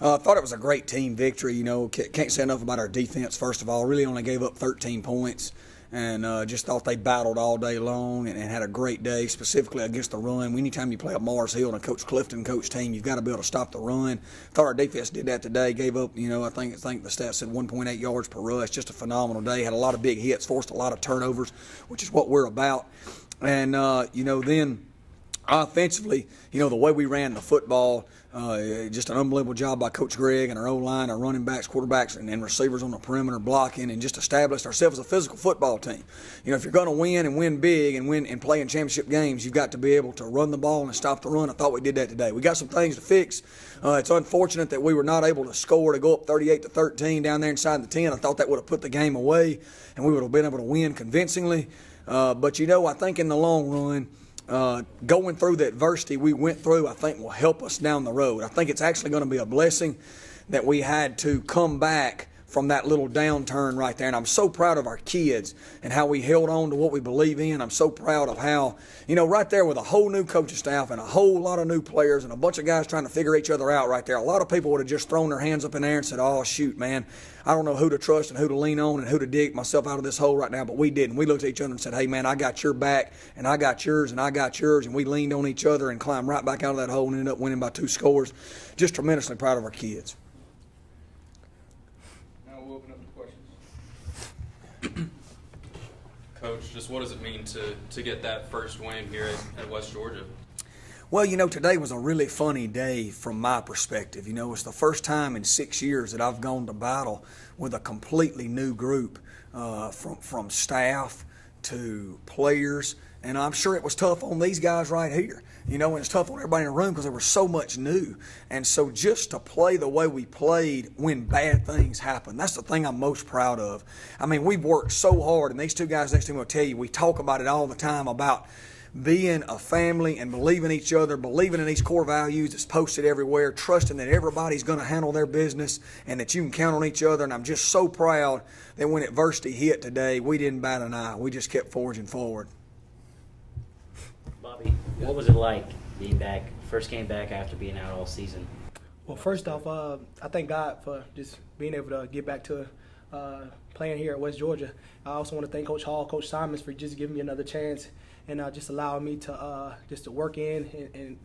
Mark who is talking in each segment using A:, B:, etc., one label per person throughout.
A: I thought it was a great team victory. You know, can't say enough about our defense, first of all. Really only gave up 13 points. And just thought they battled all day long and had a great day, specifically against the run. Anytime you play a Mars Hill and a Coach Clifton coach team, you've got to be able to stop the run. Thought our defense did that today. Gave up, I think the stat said 1.8 yards per rush. Just a phenomenal day. Had a lot of big hits, forced a lot of turnovers, which is what we're about. And, then offensively, the way we ran the football, just an unbelievable job by Coach Greg and our O-line, our running backs, quarterbacks, and receivers on the perimeter blocking, and just established ourselves as a physical football team. If you're going to win and win big and play in championship games, you've got to be able to run the ball and stop the run. I thought we did that today. We got some things to fix. It's unfortunate that we were not able to score to go up 38-13 down there inside the 10. I thought that would have put the game away, and we would have been able to win convincingly. But I think in the long run, going through the adversity we went through, I think will help us down the road. I think it's actually going to be a blessing that we had to come back from that little downturn right there. And I'm so proud of our kids and how we held on to what we believe in. I'm so proud of how, right there with a whole new coaching staff and a whole lot of new players and a bunch of guys trying to figure each other out right there. A lot of people would have just thrown their hands up in the air and said, oh, shoot, man, I don't know who to trust and who to lean on and who to dig myself out of this hole right now. But we didn't. We looked at each other and said, hey, man, I got your back and I got yours and I got yours. And we leaned on each other and climbed right back out of that hole and ended up winning by 2 scores. Just tremendously proud of our kids.
B: Coach, just what does it mean to get that first win here at West Georgia?
A: Well, today was a really funny day from my perspective. It's the first time in 6 years that I've gone to battle with a completely new group, from staff to players. And I'm sure it was tough on these guys right here. And it's tough on everybody in the room because there was so much new. And so just to play the way we played when bad things happen, that's the thing I'm most proud of. I mean, we've worked so hard, and these two guys next to me will tell you, we talk about it all the time about being a family and believing each other, believing in these core values that's posted everywhere, trusting that everybody's going to handle their business and that you can count on each other. And I'm just so proud that when adversity hit today, we didn't bat an eye. We just kept forging forward.
C: Bobby, what was it like being back, first game back after being out all season?
D: Well, first off, I thank God for just being able to get back to playing here at West Georgia. I also want to thank Coach Hall, Coach Simons for just giving me another chance and just allowing me to just to work in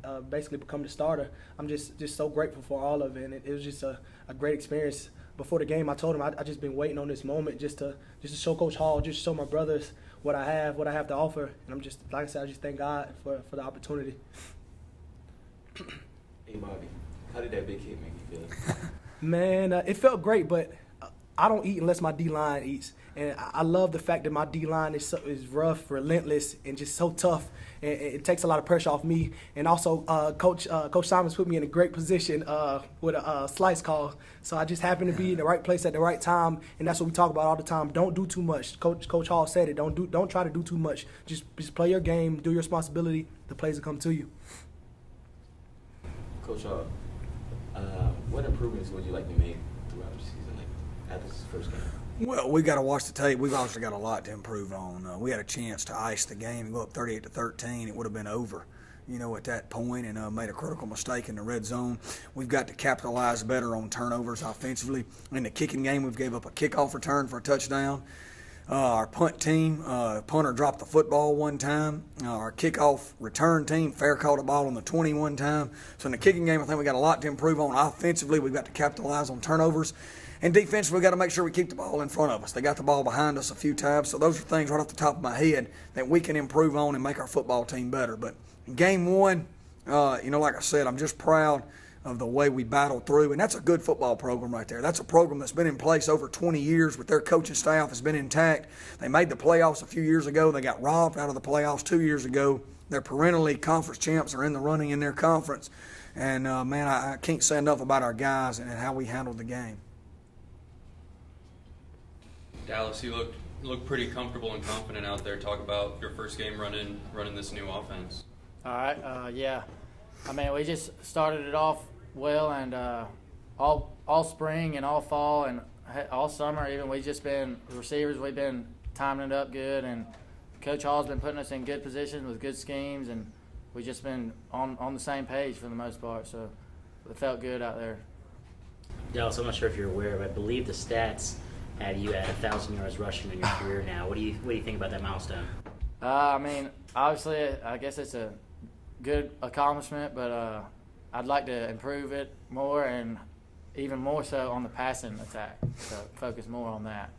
D: and basically become the starter. I'm just so grateful for all of it, and it was just a great experience. Before the game, I told him I just been waiting on this moment just to show Coach Hall, just show my brothers what I have to offer, and I'm just, like I said, I just thank God for the opportunity.
E: Hey Bobby, how did that big hit make you feel?
D: Man, it felt great, but I don't eat unless my D-line eats, and I love the fact that my D-line is rough, relentless, and just so tough. And it takes a lot of pressure off me. And also, Coach Simons put me in a great position with a slice call. So I just happened to be in the right place at the right time, and that's what we talk about all the time. Don't do too much. Coach Hall said it. Don't try to do too much. Just play your game, do your responsibility. The plays will come to you.
E: Coach Hall, what improvements would you like to make throughout the season, like after this first game?
A: Well, we got to watch the tape. We've obviously got a lot to improve on. We had a chance to ice the game and go up 38-13. It would have been over, at that point, and made a critical mistake in the red zone. We've got to capitalize better on turnovers offensively. In the kicking game, we've gave up a kickoff return for a touchdown. Our punt team, punter dropped the football one time. Our kickoff return team, fair caught the ball on the 21 time. So in the kicking game, I think we got a lot to improve on. Offensively, we've got to capitalize on turnovers. And defensively, we've got to make sure we keep the ball in front of us. They got the ball behind us a few times. So those are things right off the top of my head that we can improve on and make our football team better. But game one, like I said, I'm just proud of the way we battled through. And that's a good football program right there. That's a program that's been in place over 20 years with their coaching staff has been intact. They made the playoffs a few years ago. They got robbed out of the playoffs 2 years ago. They're perennially conference champs. Are in the running in their conference. And, man, I can't say enough about our guys and how we handled the game.
B: Dallas, you look pretty comfortable and confident out there. Talk about your first game running this new offense.
F: All right, yeah. I mean, we just started it off well, and all spring and all fall and all summer even, we've been timing it up good, and Coach Hall's been putting us in good positions with good schemes, and we've just been on the same page for the most part, so it felt good out there.
C: Dallas, I'm not sure if you're aware, but I believe the stats had you at 1,000 yards rushing in your career now. What do you think about that milestone?
F: I mean, obviously, I guess it's a good accomplishment, but I'd like to improve it more and even more so on the passing attack. So focus more on that.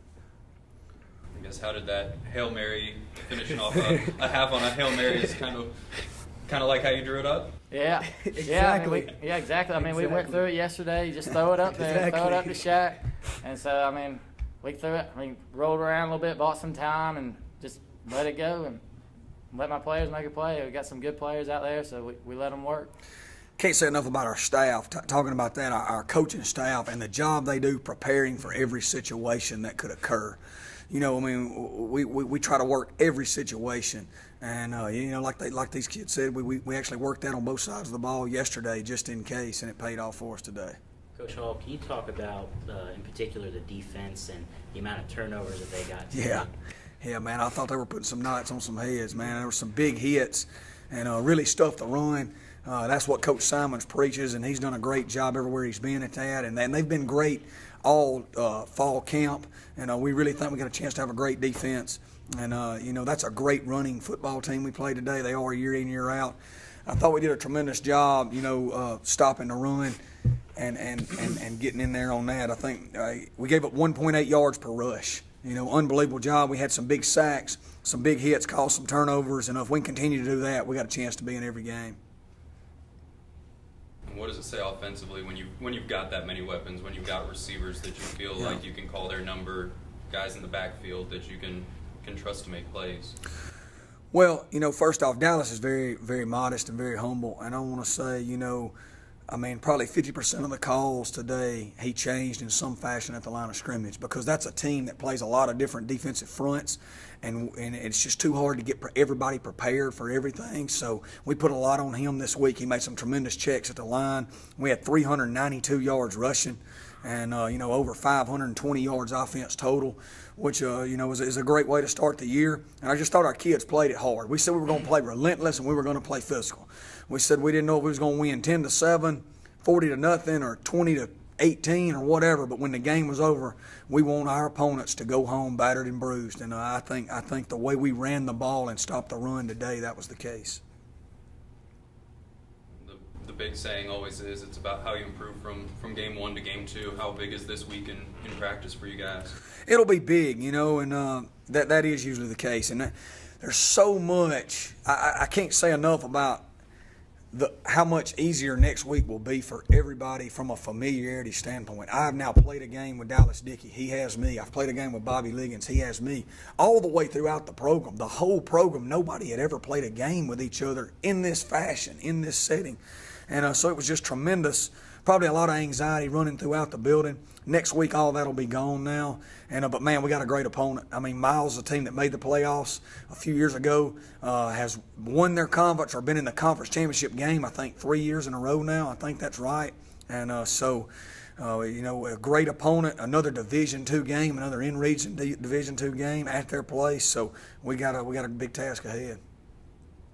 B: I guess how did that Hail Mary, finishing off a half on a Hail Mary, is kind of like how you drew it up?
F: Yeah,
D: Exactly.
F: Yeah, exactly. I mean, we went
D: Exactly.
F: through it yesterday. You just throw it up there, throw it up to
D: Exactly.
F: Shaq, and so I mean, we threw it. I mean, rolled around a little bit, bought some time, and just let it go and let my players make a play. We got some good players out there, so we let them work.
A: Can't say enough about our staff. Talking about that, our coaching staff and the job they do preparing for every situation that could occur. You know, I mean, we try to work every situation, and you know, like these kids said, we actually worked that on both sides of the ball yesterday just in case, and it paid off for us today.
C: Coach Hall, can you talk about, in particular, the defense and the amount of turnovers that they got today?
A: Yeah, man, I thought they were putting some knots on some heads, man. There were some big hits and really stuffed the run. That's what Coach Simons preaches, and he's done a great job everywhere he's been at that. And they've been great all fall camp, and we really think we got a chance to have a great defense. And, you know, that's a great running football team we play today. They are year in, year out. I thought we did a tremendous job, you know, stopping the run and getting in there on that. I think we gave up 1.8 yards per rush. You know, unbelievable job. We had some big sacks, some big hits, caused some turnovers, and if we can continue to do that, we got a chance to be in every game.
B: And what does it say offensively when you've got that many weapons, when you've got receivers that you feel like you can call their number, guys in the backfield that you can trust to make plays?
A: Well, you know, first off, Dallas is very, very modest and very humble, and I want to say, you know, I mean, probably 50% of the calls today he changed in some fashion at the line of scrimmage, because that's a team that plays a lot of different defensive fronts, and it's just too hard to get everybody prepared for everything. So we put a lot on him this week. He made some tremendous checks at the line. We had 392 yards rushing and, you know, over 520 yards offense total, which, you know, is a great way to start the year. And I just thought our kids played it hard. We said we were going to play relentless and we were going to play physical. We said we didn't know if we was going to win 10-7, 40-0, or 20-18 or whatever. But when the game was over, we want our opponents to go home battered and bruised. And I think the way we ran the ball and stopped the run today, that was the case.
B: The big saying always is it's about how you improve from game 1 to game 2. How big is this week in practice for you guys?
A: It'll be big, you know, and that is usually the case. And there's so much. I can't say enough about how much easier next week will be for everybody from a familiarity standpoint. I've now played a game with Dallas Dickey. He has me. I've played a game with Bobby Liggins. He has me. All the way throughout the program, the whole program, nobody had ever played a game with each other in this fashion, in this setting. And so it was just tremendous. Probably a lot of anxiety running throughout the building. Next week, all that'll be gone now. And but, man, we got a great opponent. I mean, Miles, the team that made the playoffs a few years ago, has won their conference or been in the conference championship game, I think, 3 years in a row now. I think that's right. And so, you know, a great opponent, another Division II game, another in-region Division II game at their place. So we got a big task ahead.